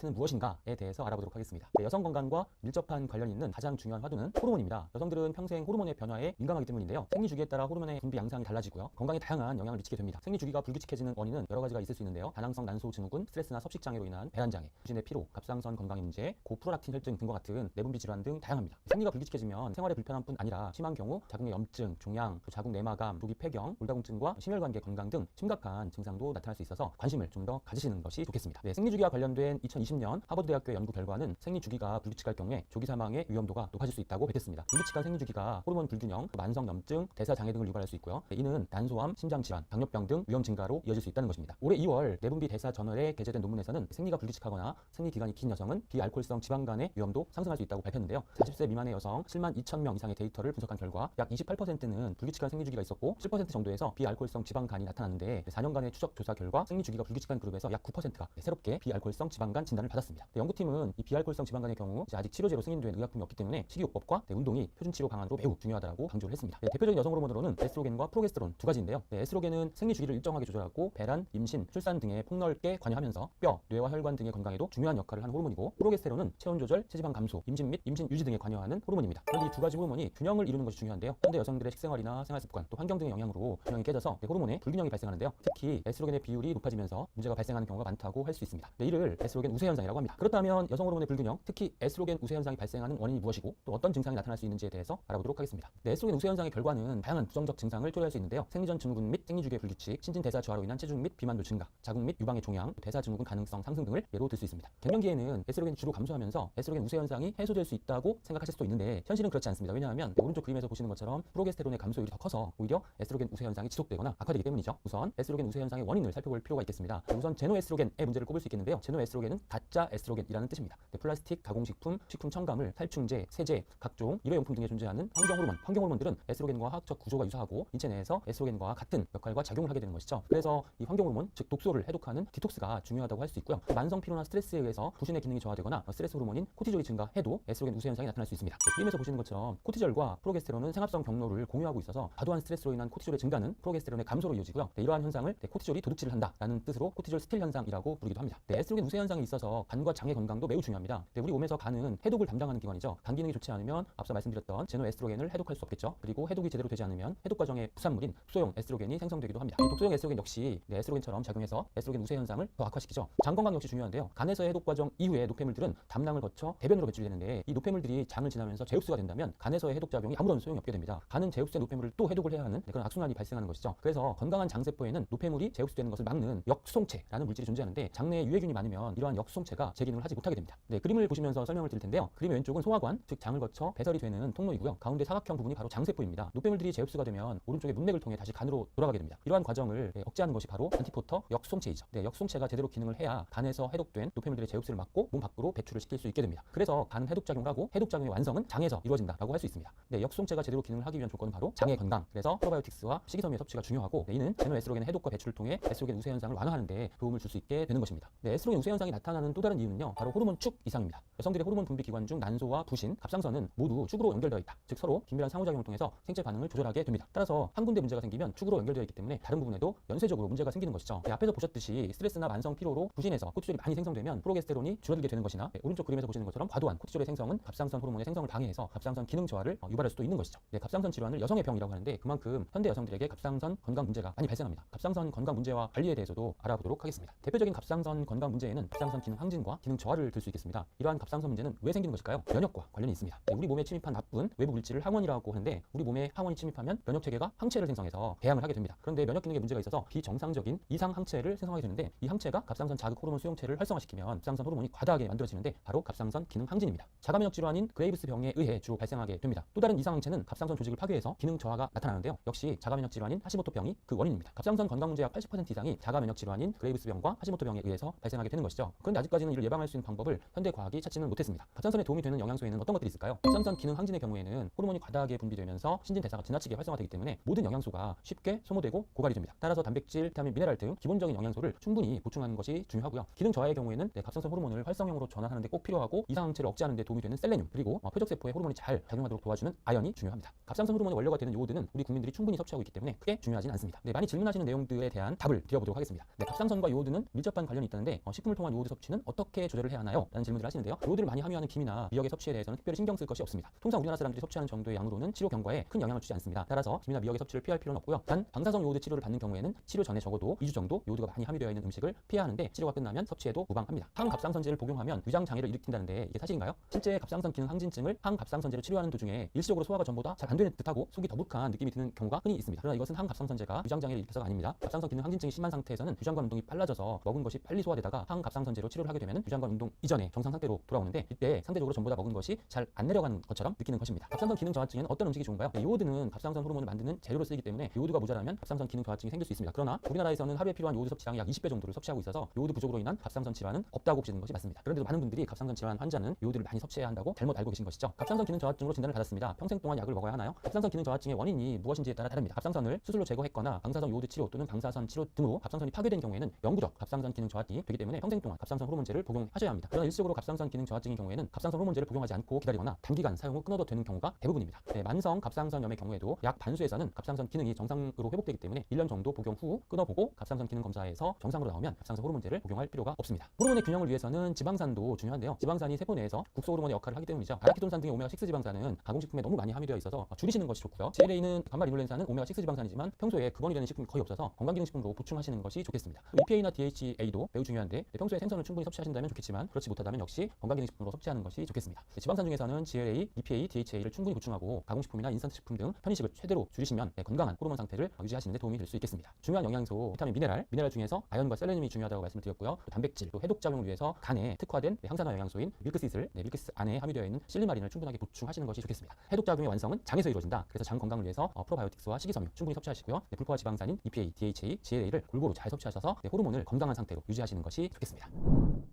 사이트는 무엇인가에 대해서 알아보도록 하겠습니다. 여성 건강과 밀접한 관련이 있는 가장 중요한 화두는 호르몬입니다. 여성들은 평생 호르몬의 변화에 민감하기 때문인데요. 생리주기에 따라 호르몬의 분비 양상이 달라지고요. 건강에 다양한 영향을 미치게 됩니다. 생리주기가 불규칙해지는 원인은 여러 가지가 있을 수 있는데요. 다낭성 난소 증후군, 스트레스나 섭식장애로 인한 배란장애, 부신의 피로, 갑상선 건강의 문제, 고프로락틴 혈증 등과 같은 내분비 질환 등 다양합니다. 생리가 불규칙해지면 생활에 불편함 뿐 아니라 심한 경우 자궁의 염증, 종양, 자궁 내마감, 조기 폐경, 골다공증과 심혈관계 건강 등 심각한 증상도 나타날 수 있어서 관심을 좀 더 가지시는 것이 좋겠습니다. 생리주기와 관련된 2020년 하버드대학교 연구 결과는 생리주기가 불규칙할 경우에 조기 사망의 위험도가 높아질 수 있다고 밝혔습니다. 불규칙한 생리주기가 호르몬 불균형, 만성 염증, 대사장애 등을 유발할 수 있고요. 이는 난소암, 심장질환, 당뇨병 등 위험 증가로 이어질 수 있다는 것입니다. 올해 2월 내분비 대사 저널에 게재된 논문에서는 생리가 불규칙하거나 생리 기간이 긴 여성은 비알코올성 지방간의 위험도 상승할 수 있다고 밝혔는데요. 40세 미만의 여성 7만 2천 명 이상의 데이터를 분석한 결과 약 28%는 불규칙한 생리주기가 있었고 7% 정도에서 비알코올성 지방간이 나타났는데 4년간의 추적 조사 결과 생리주기가 불규칙한 그룹에서 약 9%가 새롭게 비알코올성 지방간 진단을 받았습니다. 연구팀은 이 비알코올성 지방간의 경우 아직 치료제로 승인된 의약품이 없기 때문에 식이요법과 운동이 표준치료 방안으로 매우 중요하다고 강조를 했습니다. 대표적인 여성 호르몬으로는 에스트로겐과 프로게스테론 두 가지인데요. 에스트로겐은 생리주기를 일정하게 조절하고 배란, 임신, 출산 등에 폭넓게 관여하면서 뼈, 뇌와 혈관 등의 건강에도 중요한 역할을 하는 호르몬이고 프로게스테론은 체온 조절, 체지방 감소, 임신 및 임신 유지 등에 관여하는 호르몬입니다. 그런데 이 두 가지 호르몬이 균형을 이루는 것이 중요한데요. 현대 여성들의 식생활이나 생활습관, 또 환경 등의 영향으로 균형이 깨져서 호르몬의 불균형이 발생하는데요. 특히 에스트로겐의 비율이 높아지면서 문제가 발생하는 경우가 많다고 할 수 있습니다. 이를 에스트로겐 우세 현상이라고 합니다. 그렇다면 여성 호르몬의 불균형, 특히 에스트로겐 우세 현상이 발생하는 원인이 무엇이고 또 어떤 증상이 나타날 수 있는지에 대해서 알아보도록 하겠습니다. 에스트로겐 우세 현상의 결과는 다양한 부정적 증상을 초래할 수 있는데요. 생리전 증후군 및 생리주기의 불규칙, 신진대사 저하로 인한 체중 및 비만도 증가, 자궁 및 유방의 종양, 대사 증후군 가능성 상승 등을 예로 들 수 있습니다. 갱년기에는 에스트로겐이 주로 감소하면서 에스트로겐 우세 현상이 해소될 수 있다고 생각하실 수도 있는데 현실은 그렇지 않습니다. 왜냐하면 오른쪽 그림에서 보시는 것처럼 프로게스테론의 감소율이 더 커서 오히려 에스트로겐 우세 현상이 지속되거나 악화되기 때문이죠. 우선 에스트로겐 우세 현상의 원인을 살펴볼 필요가 있겠습니다. 우선 제노에스트로겐의 문제를 꼽을 수 있겠는데요. 제노에스트로겐은 가짜 에스트로겐이라는 뜻입니다. 플라스틱, 가공식품, 식품 첨가물, 살충제, 세제, 각종 일회용품 등에 존재하는 환경 호르몬들은 에스트로겐과 화학적 구조가 유사하고 인체 내에서 에스트로겐과 같은 역할과 작용을 하게 되는 것이죠. 그래서 이 환경 호르몬, 즉 독소를 해독하는 디톡스가 중요하다고 할 수 있고요. 만성 피로나 스트레스에 의해서 부신의 기능이 저하되거나 스트레스 호르몬인 코티졸이 증가해도 에스트로겐 우세 현상이 나타날 수 있습니다. 그림에서 보시는 것처럼 코티졸과 프로게스테론은 생합성 경로를 공유하고 있어서 과도한 스트레스로 인한 코티졸의 증가는 프로게스테론의 감소로 이어지고요. 이러한 현상을 코티졸이 도둑질을 한다라는 뜻으로 코티졸 스틸 현상이라고 부르기도 합니다. 에스트로겐 우세 현상이 있어서 간과 장의 건강도 매우 중요합니다. 우리 몸에서 간은 해독을 담당하는 기관이죠. 간 기능이 좋지 않으면 앞서 말씀드렸던 제노에스트로겐을 해독할 수 없겠죠. 그리고 해독이 제대로 되지 않으면 해독 과정의 부산물인 독소용 에스트로겐이 생성되기도 합니다. 이 독소용 에스트로겐 역시 에스트로겐처럼 작용해서 에스트로겐 우세 현상을 더 악화시키죠. 장 건강 역시 중요한데요. 간에서의 해독 과정 이후에 노폐물들은 담낭을 거쳐 배변으로 배출이 되는데 이 노폐물들이 장을 지나면서 제흡수가 된다면 간에서의 해독 작용이 아무런 소용이 없게 됩니다. 간은 제흡수된 노폐물을 또 해독을 해야 하는 그런 악순환이 발생하는 것이죠. 그래서 건강한 장세포에는 노폐물이 제흡수되는 것을 막는 역수송체라는 물질이 존재하는데 장내에 유해균이 많으면 이러한 역수송체가 제 기능을 하지 못하게 됩니다. 그림을 보시면서 설명을 드릴 텐데요. 그림의 왼쪽은 소화관, 즉 장을 거쳐 배설이 되는 통로이고요. 가운데 사각형 부분이 바로 장세포입니다. 노폐물들이 제흡수가 되면 오른쪽의 문맥을 통해 다시 간으로 돌아가게 됩니다. 이러한 과정을 억제하는 것이 바로 안티포터 역수송체이죠. 역수송체가 제대로 기능을 해야 간에서 해독된 노폐물들의 제흡수를 막고 몸 밖으로 배출을 시킬 수 있게 됩니다. 그래서 간은 해독작용을 하고 해독작용의 완성은 장에서 이루어진다라고 할 수 있습니다. 역수송체가 제대로 기능을 하기 위한 조건은 바로 장의 건강, 그래서 프로바이오틱스와 식이섬유의 섭취가 중요하고 이는 제노에스트로겐의 해독과 배출을 통해 에스트로겐 우세 현상을 완화하는 데 도움을 줄 수 있게 되는 것입니다. 에스트로겐 우세 현상이 나타나는 또 다른 이유는요. 바로 호르몬 축 이상입니다. 여성들의 호르몬 분비 기관 중 난소와 부신, 갑상선은 모두 축으로 연결되어 있다. 즉 서로 긴밀한 상호작용을 통해서 생체 반응을 조절하게 됩니다. 따라서 한 군데 문제가 생기면 축으로 연결되어 있기 때문에 다른 부분에도 연쇄적으로 문제가 생기는 것이죠. 앞에서 보셨듯이 스트레스나 만성 피로로 부신에서 코티졸이 많이 생성되면 프로게스테론이 줄어들게 되는 것이나 오른쪽 그림에서 보시는 것처럼 과도한 코티졸의 생성은 갑상선 호르몬의 생성을 방해해서 갑상선 기능 저하를 유발할 수도 있는 것이죠. 갑상선 질환을 여성의 병이라고 하는데 그만큼 현대 여성들에게 갑상선 건강 문제가 많이 발생합니다. 갑상선 건강 문제와 관리에 대해서도 알아보도록 하겠습니다. 대표적인 갑상선 건강 문제에는 갑상선 기능 항진과 기능 저하를 들 수 있겠습니다. 이러한 갑상선 문제는 왜 생기는 것일까요? 면역과 관련이 있습니다. 우리 몸에 침입한 나쁜 외부 물질을 항원이라고 하는데 우리 몸에 항원이 침입하면 면역 체계가 항체를 생성해서 배양을 하게 됩니다. 그런데 면역 기능에 문제가 있어서 비정상적인 이상 항체를 생성하게 되는데 이 항체가 갑상선 자극 호르몬 수용체를 활성화시키면 갑상선 호르몬이 과다하게 만들어지는데 바로 갑상선 기능 항진입니다. 자가면역 질환인 그레이브스 병에 의해 주로 발생하게 됩니다. 또 다른 이상 항체는 갑상선 조직을 파괴해서 기능 저하가 나타나는데요. 역시 자가면역 질환인 하시모토병이 그 원인입니다. 갑상선 건강 문제의 80% 이상이 자가면역 질환인 그레이브스 병과 하시모토병에 의해서 발생하게 되는 것이죠. 그런데 아직까지는 이를 예방할 수 있는 방법을 현대 과학이 찾지는 못했습니다. 갑상선에 도움이 되는 영양소에는 어떤 것들이 있을까요? 갑상선 기능 항진의 경우에는 호르몬이 과다하게 분비되면서 신진대사가 지나치게 활성화되기 때문에 모든 영양소가 쉽게 소모되고 고갈이 됩니다. 따라서 단백질, 비타민, 미네랄 등 기본적인 영양소를 충분히 보충하는 것이 중요하고요. 기능 저하의 경우에는 갑상선 호르몬을 활성형으로 전환하는 데 꼭 필요하고 이상 항체를 억제하는 데 도움이 되는 셀레늄, 그리고 표적세포의 호르몬이 잘 작용하도록 도와주는 아연이 중요합니다. 갑상선 호르몬의 원료가 되는 요오드는 우리 국민들이 충분히 섭취하고 있기 때문에 크게 중요하진 않습니다. 많이 질문하시는 내용들에 대한 답을 드려보도록 하겠습니다. 갑상선과 요오드는 밀접한 관련이 있다는데 식품을 통한 요오드 섭취는 없이는 어떻게 조절을 해야 하나요? 라는 질문들을 하시는데요. 요오드를 많이 함유하는 김이나 미역의 섭취에 대해서는 특별히 신경 쓸 것이 없습니다. 통상 우리나라 사람들이 섭취하는 정도의 양으로는 치료 경과에 큰 영향을 주지 않습니다. 따라서 김이나 미역의 섭취를 피할 필요는 없고요. 단 방사성 요오드 치료를 받는 경우에는 치료 전에 적어도 2주 정도 요오드가 많이 함유되어 있는 음식을 피해야 하는데 치료가 끝나면 섭취해도 무방합니다. 항갑상선제를 복용하면 위장 장애를 일으킨다는데 이게 사실인가요? 실제 갑상선 기능 항진증을 항갑상선제로 치료하는 도중에 일시적으로 소화가 전보다 잘 안 되는 듯하고 속이 더부룩한 느낌이 드는 경우가 흔히 있습니다. 그러나 이것은 항갑상선제가 위장 장애를 일으켜서가 아닙니다. 갑상선 기능 항진증이 심한 상태에서는 유장관 운동이 빨라져서 먹은 것이 빨리 소화되다가 항갑상선제로 치료를 하게 되면 유장관 운동 이전의 정상 상태로 돌아오는데 이때 상대적으로 전보다 먹은 것이 잘 안 내려가는 것처럼 느끼는 것입니다. 갑상선 기능 저하증에는 어떤 음식이 좋은가요? 요오드는 갑상선 호르몬을 만드는 재료로 쓰이기 때문에 요오드가 모자라면 갑상선 기능 저하증이 생길 수 있습니다. 그러나 우리나라에서는 하루에 필요한 요오드 섭취량의 약 20배 정도를 섭취하고 있어서 요오드 부족으로 인한 갑상선 질환은 없다고 보시는 것이 맞습니다. 그런데도 많은 분들이 갑상선 질환 환자는 요오드를 많이 섭취해야 한다고 잘못 알고 계신 것이죠. 갑상선 기능 저하증으로 진단을 받았습니다. 평생 동안 약을 먹어야 하나요? 갑상선 기능 저하증의 원인이 무엇인지에 따라 다릅니다. 갑상선을 수술로 제거했거나 방사선 요오드 치료 또는 방사선 치료 등으로 갑상선이 파괴된 경우에는 영구적 갑상선 기능 저하증이 되기 때문에 평생 동안 갑상선 호르몬제를 복용하셔야 합니다. 그러나 일시적으로 갑상선 기능 저하증인 경우에는 갑상선 호르몬제를 복용하지 않고 기다리거나 단기간 사용 후 끊어도 되는 경우가 대부분입니다. 만성 갑상선염의 경우에도 약 반수에서는 갑상선 기능이 정상으로 회복되기 때문에 1년 정도 복용 후 끊어보고 갑상선 기능 검사에서 정상으로 나오면 갑상선 호르몬제를 복용할 필요가 없습니다. 호르몬의 균형을 위해서는 지방산도 중요한데요. 지방산이 세포 내에서 국소 호르몬의 역할을 하기 때문이죠. 아라키돈산 등의 오메가6 지방산은 가공식품에 너무 많이 함유되어 있어서 줄이시는 것이 좋고요. GLA는 감말이놀렌산은 오메가6 지방산이지만 평소에 근원이 되는 식품이 거의 없어서 건강기능식품으로 보충하시는 것이 좋겠습니다. EPA나 DHA도 매우 중요한데 평소에 생선을 충분히 섭취하신다면 좋겠지만 그렇지 못하다면 역시 건강기능식품으로 섭취하는 것이 좋겠습니다. 지방산 중에서는 GLA, EPA, DHA를 충분히 보충하고 가공식품이나 인스턴트 식품 등 편의식을 최대로 줄이시면 건강한 호르몬 상태를 유지하시는 데 도움이 될 수 있겠습니다. 중요한 영양소, 비타민, 미네랄 중에서 아연과 셀레늄이 중요하다고 말씀을 드렸고요. 또 단백질, 또 해독 작용을 위해서 간에 특화된 항산화 영양소인 밀크시슬, 밀크시슬 안에 함유되어 있는 실리마린을 충분하게 보충하시는 것이 좋겠습니다. 해독 작용의 완성은 장에서 이루어진다. 그래서 장 건강을 위해서 프로바이오틱스와 식이섬유 충분히 섭취하시고요. 불포화 지방산인 EPA, DHA, GLA를 골고루 잘 섭취하셔서 호르몬을 건강한 상태로 유지하시는 것이 좋겠습니다.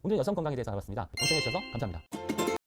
오늘 여성 건강에 대해서 알아봤습니다. 경청해 주셔서 감사합니다.